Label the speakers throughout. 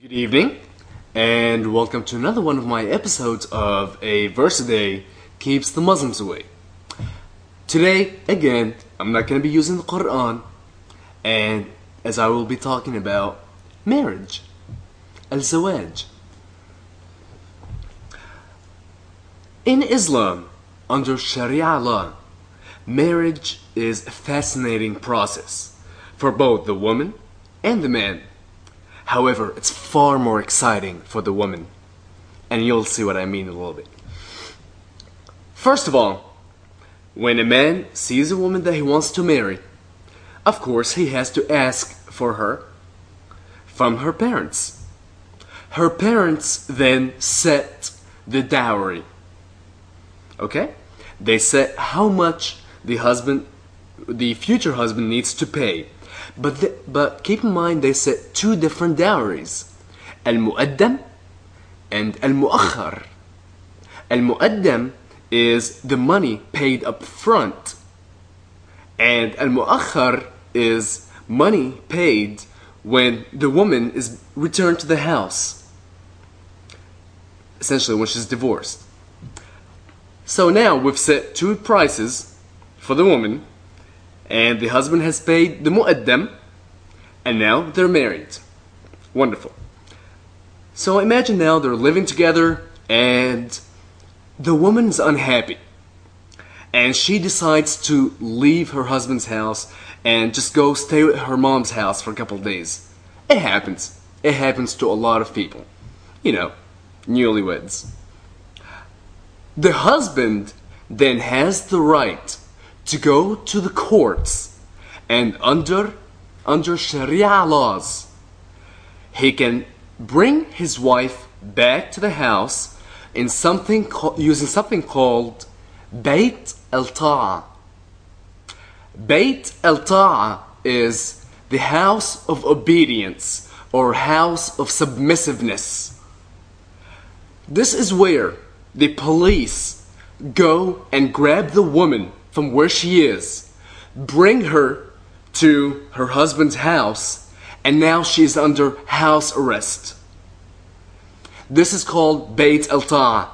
Speaker 1: Good evening, and welcome to another one of my episodes of A Verse a Day Keeps the Muslims Away. Today, again, I'm not going to be using the Quran, and as I will be talking about marriage, al-zawaj. In Islam, under sharia law, marriage is a fascinating process for both the woman and the man. However, it's far more exciting for the woman, and you'll see what I mean in a little bit. First of all, when a man sees a woman that he wants to marry, of course he has to ask for her from her parents. Her parents then set the dowry. Okay? They set how much the future husband needs to pay. But keep in mind they set two different dowries. Al-mu'addam and al-mu'akhar. Al-mu'addam is the money paid up front. And al-mu'akhar is money paid when the woman is returned to the house. Essentially when she's divorced. So now we've set two prices for the woman, and the husband has paid the mu'addam, and now they're married. Wonderful. So imagine now they're living together, and the woman's unhappy, and she decides to leave her husband's house and just go stay at her mom's house for a couple of days. It happens. It happens to a lot of people. You know, newlyweds. The husband then has the right to go to the courts, and under sharia laws, he can bring his wife back to the house in using something called Bayt al-Ta'a. Bayt al-Ta'a is the house of obedience or house of submissiveness. This is where the police go and grab the woman from where she is, bring her to her husband's house, and now she's under house arrest. This is called Bayt al-Ta'a,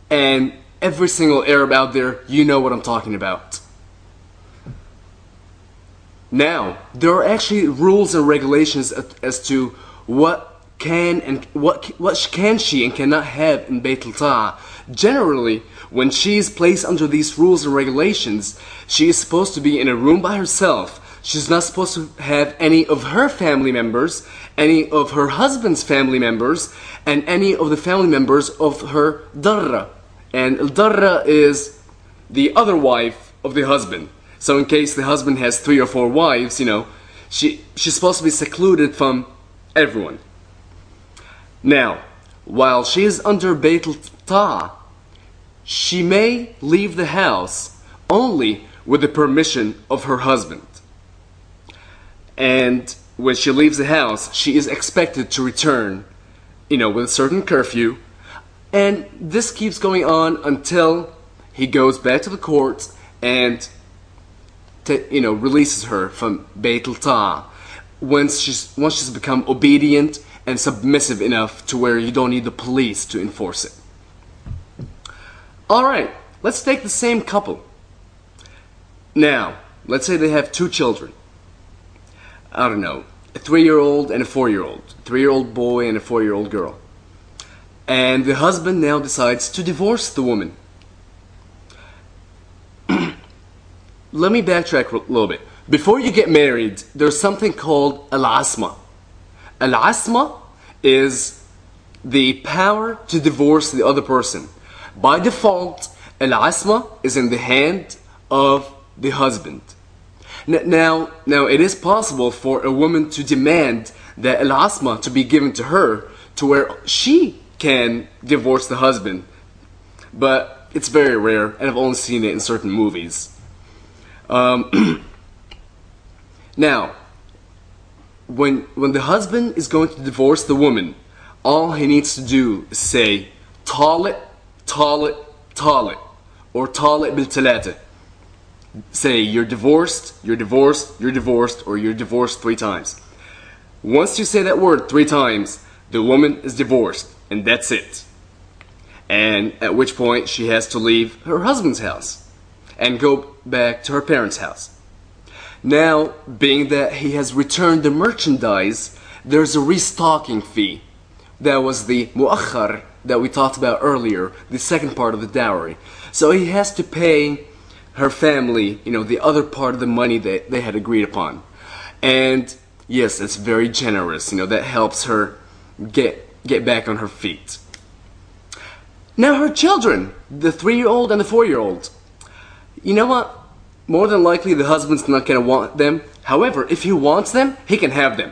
Speaker 1: and every single Arab out there, you know what I'm talking about. Now, there are actually rules and regulations as to what can she and cannot have in Bayt al-Ta'a. Generally, when she is placed under these rules and regulations, she is supposed to be in a room by herself. She's not supposed to have any of her family members, any of her husband's family members, and any of the family members of her darra. And al-darra is the other wife of the husband. So in case the husband has 3 or 4 wives, you know, she's supposed to be secluded from everyone. Now, while she is under Bayt al-Ta'a, she may leave the house only with the permission of her husband. And when she leaves the house, she is expected to return, you know, with a certain curfew. And this keeps going on until he goes back to the court and, releases her from Bayt al-Ta'a. Once she's become obedient and submissive enough to where you don't need the police to enforce it. Alright, let's take the same couple. Now, let's say they have 2 children. I don't know, a 3-year-old and a 4-year-old. 3-year-old boy and a 4-year-old girl. And the husband now decides to divorce the woman. Let me backtrack a little bit. Before you get married, there's something called al-asma. Al-asma is the power to divorce the other person. By default, al-asma is in the hand of the husband. Now, it is possible for a woman to demand that al-asma to be given to her to where she can divorce the husband. But it's very rare, and I've only seen it in certain movies. Now, when the husband is going to divorce the woman, all he needs to do is say, Talaq, Talaq, Talaq, or Talaq bil talata. Say, you're divorced, you're divorced, you're divorced, or you're divorced 3 times. Once you say that word 3 times, the woman is divorced, and that's it. And at which point she has to leave her husband's house and go back to her parents' house. Now, being that he has returned the merchandise, there's a restocking fee. That was the mu'akhar that we talked about earlier, the second part of the dowry. So he has to pay her family, the other part of the money that they had agreed upon. And yes, it's very generous. That helps her get back on her feet. Now her children, the 3-year-old and the 4-year-old. You know what? More than likely the husband's not going to want them. However, if he wants them, he can have them.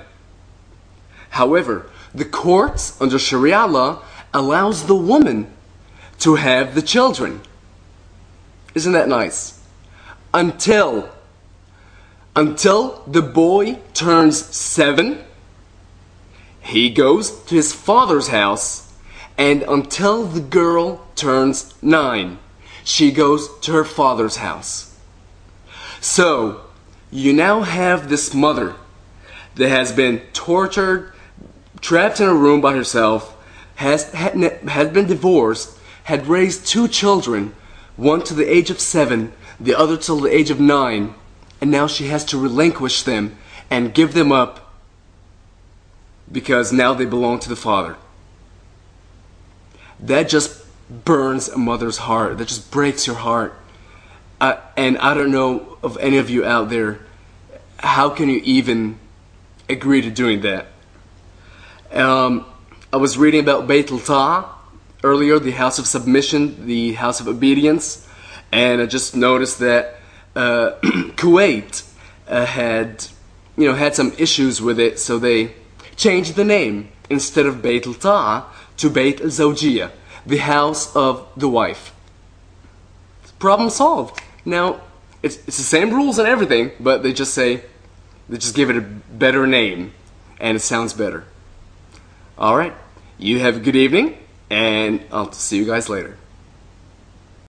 Speaker 1: However, the courts under Sharia law allows the woman to have the children. Isn't that nice? Until the boy turns 7, he goes to his father's house. And until the girl turns 9, she goes to her father's house. So, you now have this mother that has been tortured, trapped in a room by herself, had been divorced, had raised 2 children, one to the age of 7, the other till the age of 9, and now she has to relinquish them and give them up because now they belong to the father. That just burns a mother's heart. That just breaks your heart. And I don't know of any of you out there, how can you even agree to doing that? I was reading about Bayt al-Ta'a earlier, the house of submission, the house of obedience, and I just noticed that Kuwait had some issues with it, so they changed the name. Instead of Bayt al-Ta'a to Bayt al-Zawjiyya, the house of the wife. Problem solved. Now, it's the same rules and everything, but they just give it a better name, and it sounds better. Alright, you have a good evening, and I'll see you guys later.